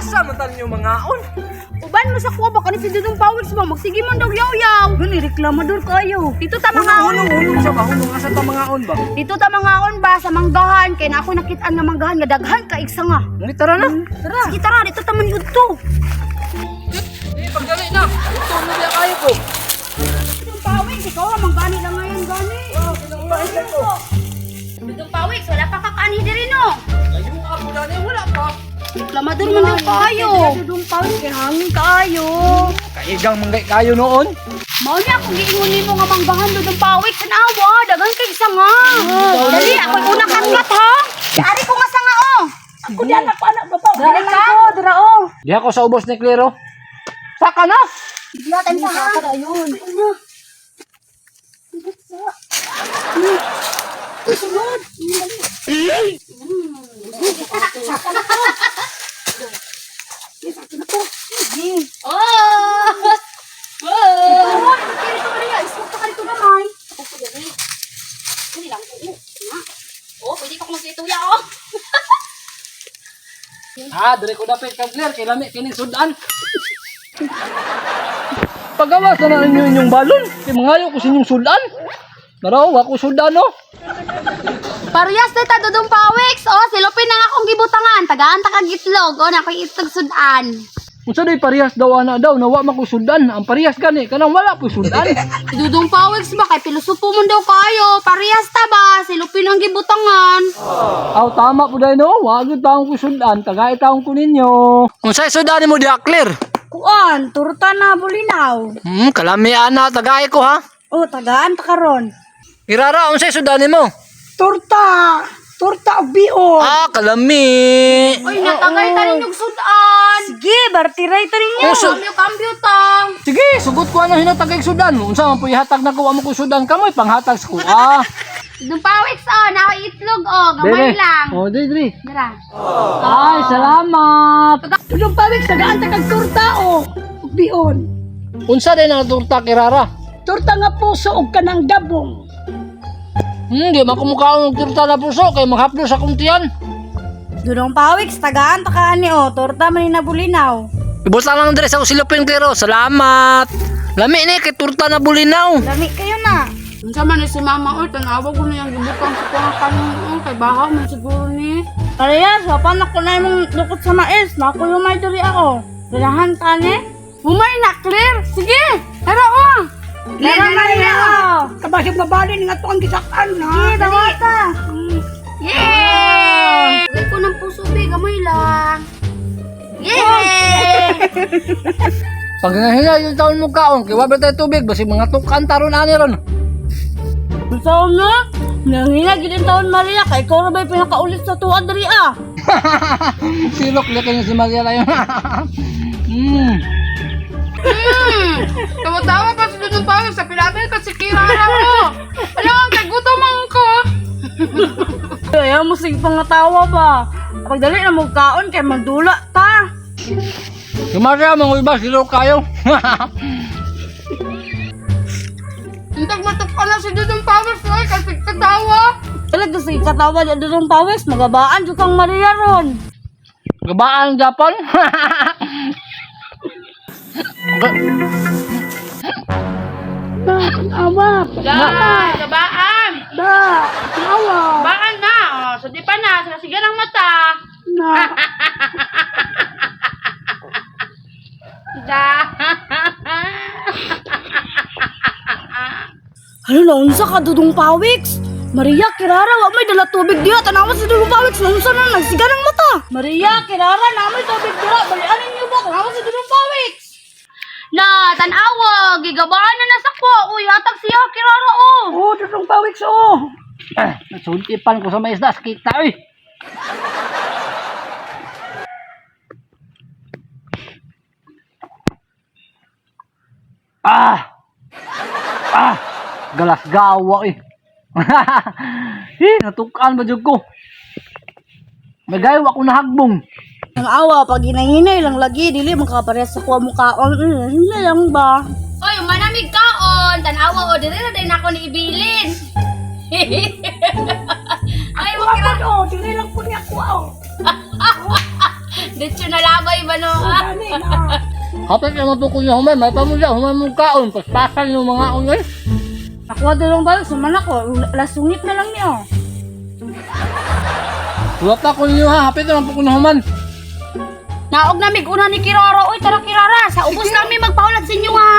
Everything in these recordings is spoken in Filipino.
Asa man niyo mga on? Uban mo sa kuha baka ni si Dudong Pawiks ba magsige man daw yaw-yaw. Gani reklamador kayo. Dito ta mga on. Hulong siya ba? Hulong asa ta mga on ba? Dito ta mga on ba sa manggahan kay na ako nakit-an nga manggahan nga daghan ka igsa nga. Ngi tara na. Tara. Sige tara dito ta man yudto. Pagdali na. Ito na diya kayo ko. Dudong Pawiks ikaw ra manggani lang ngayon gani. Dudong Pawiks wala pa kakaani diri no. Layo ka po dali wala pa. Reklamador man daw kayo. Dudong Pawiks kay hangin kayo. Kaigang manggay kayo noon. Mao niya kung giingon nimo nga manggahan Dudong Pawiks tanawa daghan kay isa nga. Dali ako una katkat ha. Ari ko nga sanga oh. Ako diyan ako anak bato. Dali ka. Dira oh. Di ako sa ubos ni Clero. Saka na. Diya tan sa ha. Ayun. Sunod. Dire ko dapat kang Claire kay lami kini sudan. Pagawas na ninyo inyong balon. Kay mangayo ko sa inyong sudan. Naraw ako sudan no. Parehas na ta Dudong Pawiks. Oh, silupin na nga akong gibutangan. Tagaan ta kag itlog. Oh, na ko'y itlog sudan. Unsa day parehas daw ana daw nawa man ko sudan. Ang parehas gani kanang wala po sudan. Dudong Pawiks ba kay pilosopo mo daw kayo. Parehas ta ba? Silupin ang gibutangan. Aw tama po day no. Wa gyud taong ko sudan. Tagay taong ko ninyo. Unsay sudan mo di Claire? Kuan, turta na bulinaw. Kalami ana tagay ko ha. Oh, tagaan ta karon. Irara unsay sudan mo? Turta og bion. Kalami. Oy, natagay ta ninyog sudan. Sige, bartiray ta ninyo. Kambyo ta. Sige, sugot ko ano hinatagay sudan. Unsa man po ihatag na ko amo ko sudan kamoy panghatag sa ko. Dudong Pawiks oh, na itlog oh, gamay lang. Oh, diri. Dara. Ay, salamat. Dudong Pawiks tagaan ta kag turta oh. Ug bion. Unsa din ang torta kirara? Turta nga puso og kanang dabong. Di makumukha ng torta na puso kay maghaplo sa kuntian. Dudong Pawiks tagaan ta kaani oh, turta man ni nabulinaw. Ibutan lang dire sa usilopin Claire. Salamat. Lami ni kay torta na bulinaw. Lami kayo na. Unsa man ni si Mama oy, tanawa ko na yang gibutang sa kuha kanin kay bahaw man siguro ni. Parehas, wapan ako na imong lukot sa mais, nako lumay diri ako. Ganahan ka ni? Humay na Claire. Sige, tara oh. Tara Maria. Kabasig mabali nga to ang gisakan na. Sige, dawata. Yay! Gawin ko ng puso, be, gamay lang. Yay! Pag nahinga yung taon mo kaon, kay wabay tayo tubig, basi mga tukan taron ani ron. Gusto na? Nangina gid taon Maria kay ikaw ra bay pinakaulit sa tuwa diri ah. Silok na kayo si Maria lang. Tawa-tawa pa si Dudong Pawiks sa pinapil ka si Kirara ko. Alam, kagutom ko. Ayaw mo sige pangatawa ba? Pagdali na mo kaon kay magdula ta. Si Maria, mga iba, silok kayo. Intag matok ka na si Dudong Pawiks ay kasi katawa. Talaga sige katawa ni Dudong Pawiks, magabaan jud kang Maria ron. Gabaan Japan. Awa. Gabaan. Da. Awa. Baan na. Oh, so di pa na, sige ng mata. Na. Da. Ano na unsa ka Dudong Pawiks? Maria, Kirara, wa may dala tubig diha. Tanawa si Dudong Pawiks, unsa na nagsiga ng mata? Maria, Kirara, na may tubig diha. Balianin niyo ba? Tanawa si Dudong Pawiks. Na, tanawa, gigabaan na nasa ko. Uy, hatag siya, Kirara, oh. Oh, Dudong Pawiks oh. Nasuntipan ko sa may isda, kita eh. Galas gawa eh. Natukan ba dyan ko? Magayo ako na hagbong. Ang awa, pag hinahinay lang lagi, dili makaparehas sa kuha mukha. Hindi lang ba? Oy, manamig kaon. Tanawa o, dili na din ako ni ibilin. Ay, Wala oh, dili lang po niya ko oh. Dito na labay ba no? Gani na. Hapit naman po kuya humay, may pamulya, humay mong kaon, paspasan yung mga unay. Ako dalawang balik, suman ako. Lasungit na lang niyo. Huwag pa ko ninyo ha, hapit naman po kuya human. Naog na una ni Kirara. Uy, tara Kirara. Sa ubos kami magpaulat sa inyo ha.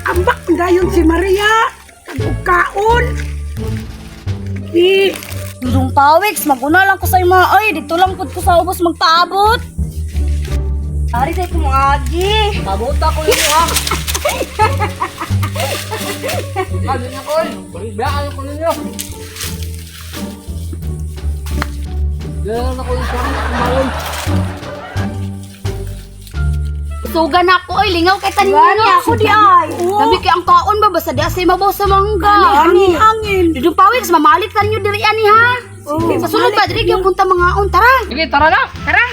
Ambak dayon si Maria. Kabukaon. Di. Dudong pawiks, maguna lang ko sa ima. Ay, dito lang po ko sa ubos magpaabot. Ari tayo kumagi. Kabuta ko ninyo ha. Kali niya ko, balibayaan ko ninyo. Diyan na ko yung siyang kumalon. Sugan ako, oy, lingaw kay tanin Gani niya. ako di ay. Sabi kay ang kaon ba basta di asay mabaw sa mangga. Hangin. Dudong pawiks, mamalit ka ninyo diri ani ha. Sa sunod pa diri gyud punta mga on, tara. Sige, tara na. Tara.